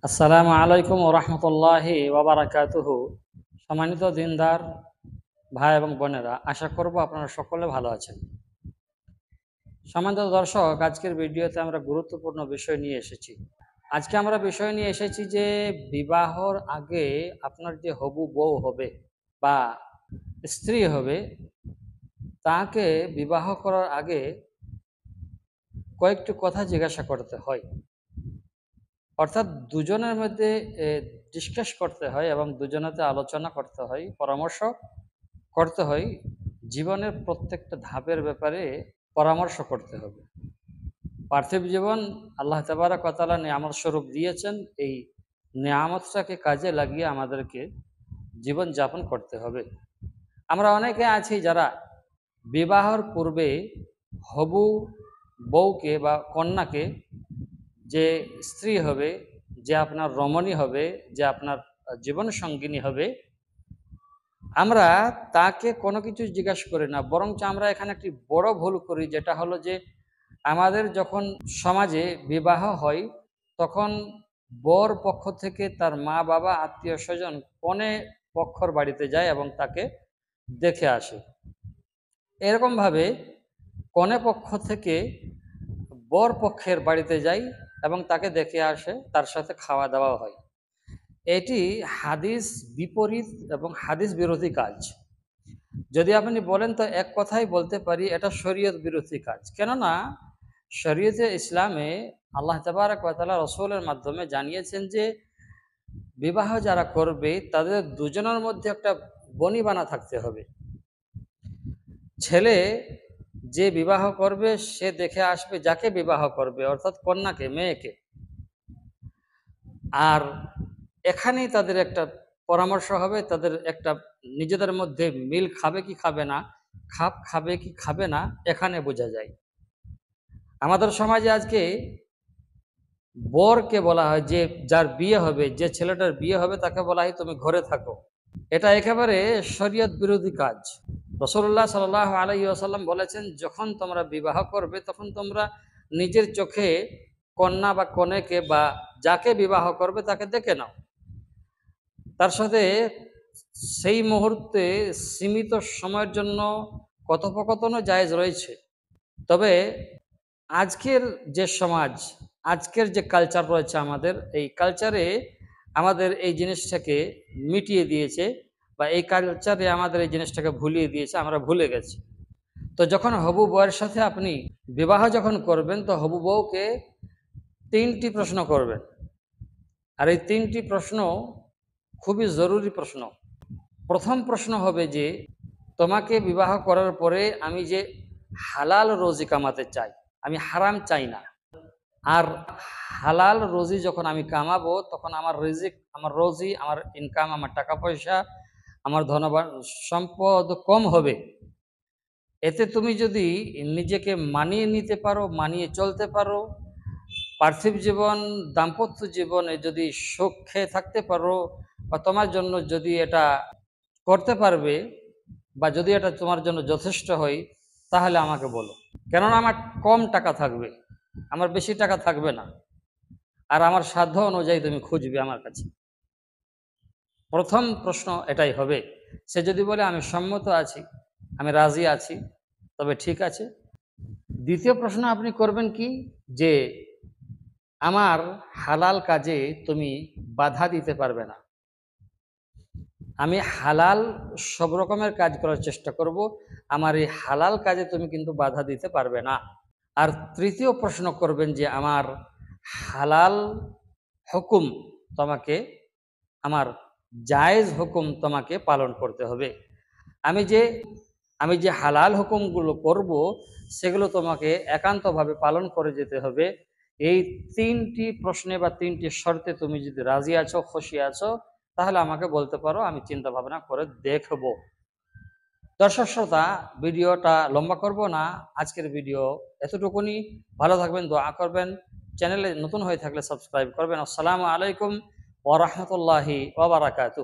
আসসালামু আলাইকুম ওয়া রাহমাতুল্লাহি ওয়া বারাকাতুহু। সম্মানিত দিনদার ভাই এবং বোনেরা, আশা করব আপনারা সকলে ভালো আছেন। সম্মানিত দর্শক, আজকের ভিডিওতে আমরা গুরুত্বপূর্ণ বিষয় নিয়ে এসেছি। আজকে আমরা বিষয় নিয়ে এসেছি যে বিবাহর আগে আপনার যে হবু বউ হবে বা স্ত্রী হবে, তাকে বিবাহ করার আগে কয়েকটি কথা জিজ্ঞাসা করতে হয়। অর্থাৎ দুজনের মধ্যে ডিসকাস করতে হয় এবং দুজনেতে আলোচনা করতে হয়, পরামর্শ করতে হয়। জীবনের প্রত্যেকটা ধাপের ব্যাপারে পরামর্শ করতে হবে। পার্থিব জীবন আল্লাহ তাবারক ওয়া তাআলা নিয়ামত স্বরূপ দিয়েছেন। এই নিয়ামতটাকে কাজে লাগিয়ে আমাদেরকে জীবন যাপন করতে হবে। আমরা অনেকে আছি যারা বিবাহর পূর্বে হবু বউকে বা কন্যাকে, যে স্ত্রী হবে, যে আপনার রমণী হবে, যে আপনার জীবন সঙ্গিনী হবে, আমরা তাকে কোনো কিছু জিজ্ঞাসা করি না, বরঞ্চ আমরা এখানে একটি বড় ভুল করি, যেটা হলো যে আমাদের যখন সমাজে বিবাহ হয় তখন বর পক্ষ থেকে তার মা বাবা আত্মীয় স্বজন কনে পক্ষর বাড়িতে যায় এবং তাকে দেখে আসে। এরকমভাবে কনে পক্ষ থেকে বর পক্ষের বাড়িতে যায় এবং তাকে দেখে আসে, তার সাথে খাওয়া দাওয়া হয়। এটি হাদিস বিপরীত এবং হাদিস বিরোধী কাজ। যদি আপনি বলেন তো এক কথাই বলতে পারি, এটা শরীয়ত বিরোধী কাজ। কেননা শরীয়তে ইসলামে আল্লাহ তাবারক ওয়া তাআলা রাসূলের মাধ্যমে জানিয়েছেন যে বিবাহ যারা করবে তাদের দুজনের মধ্যে একটা বনিবানা থাকতে হবে। ছেলে যে বিবাহ করবে সে দেখে আসবে যাকে বিবাহ করবে, অর্থাৎ কন্যাকে, মেয়েকে। আর এখানেই তাদের একটা পরামর্শ হবে, তাদের একটা নিজেদের মধ্যে মিল খাবে কি খাবে না, খাপ খাবে কি খাবে না, এখানে বোঝা যায়। আমাদের সমাজে আজকে বরকে বলা হয়, যে যার বিয়ে হবে, যে ছেলেটার বিয়ে হবে তাকে বলা হয় তুমি ঘরে থাকো। এটা একেবারে শরীয়ত বিরোধী কাজ। রাসূলুল্লাহ সাল্লাল্লাহু আলাইহি ওয়াসাল্লাম বলেছেন, যখন তোমরা বিবাহ করবে তখন তোমরা নিজের চোখে কন্যা বা কনেকে বা যাকে বিবাহ করবে তাকে দেখে নাও। তার সাথে সেই মুহূর্তে সীমিত সময়ের জন্য কথোপকথনও জায়েজ রয়েছে। তবে আজকের যে সমাজ, আজকের যে কালচার রয়েছে আমাদের, এই কালচারে আমাদের এই জিনিসটাকে মিটিয়ে দিয়েছে, বা এই কালচারে আমাদের এই জিনিসটাকে ভুলিয়ে দিয়েছে, আমরা ভুলে গেছি। তো যখন হবু বউয়ের সাথে আপনি বিবাহ যখন করবেন, তো হবু বউকে ৩টি প্রশ্ন করবেন। আর এই ৩টি প্রশ্ন খুবই জরুরি প্রশ্ন। প্রথম প্রশ্ন হবে যে, তোমাকে বিবাহ করার পরে আমি যে হালাল রুজি কামাতে চাই, আমি হারাম চাই না। আর হালাল রুজি যখন আমি কামাবো তখন আমার রিজিক, আমার রুজি, আমার ইনকাম, আমার টাকা পয়সা, আমার ধনবান সম্পদ কম হবে। এতে তুমি যদি নিজেকে মানিয়ে নিতে পারো, মানিয়ে চলতে পারো, পার্থিব জীবন, দাম্পত্য জীবনে যদি সুখ খেয়ে থাকতে পারো, বা তোমার জন্য যদি এটা করতে পারবে, বা যদি এটা তোমার জন্য যথেষ্ট হয়, তাহলে আমাকে বলো। কেননা আমার কম টাকা থাকবে, আমার বেশি টাকা থাকবে না, আর আমার সাধ্য অনুযায়ী তুমি খুঁজবে আমার কাছে। প্রথম প্রশ্ন এটাই হবে। সে যদি বলে আমি সম্মত আছি, আমি রাজি আছি, তবে ঠিক আছে। দ্বিতীয় প্রশ্ন আপনি করবেন কি, যে আমার হালাল কাজে তুমি বাধা দিতে পারবে না। আমি হালাল সব রকমের কাজ করার চেষ্টা করব, আমার এই হালাল কাজে তুমি কিন্তু বাধা দিতে পারবে না। আর তৃতীয় প্রশ্ন করবেন যে আমার হালাল হুকুম তোমাকে, আমার জায়েজ হুকুম তোমাকে পালন করতে হবে। আমি যে আমি যে হালাল হুকুমগুলো করব সেগুলো তোমাকে একান্তভাবে পালন করে যেতে হবে। এই ৩টি প্রশ্নে বা ৩টি শর্তে তুমি যদি রাজি আছো, খুশি আছো, তাহলে আমাকে বলতে পারো, আমি চিন্তা ভাবনা করে দেখব। দর্শক শ্রোতা, ভিডিওটা লম্বা করব না, আজকের ভিডিও এতটুকুনি। ভালো থাকবেন, দোয়া করবেন, চ্যানেলে নতুন হয়ে থাকলে সাবস্ক্রাইব করবেন। আসসালামু আলাইকুম ওয়া রাহমাতুল্লাহি ওয়া বারাকাতুহু।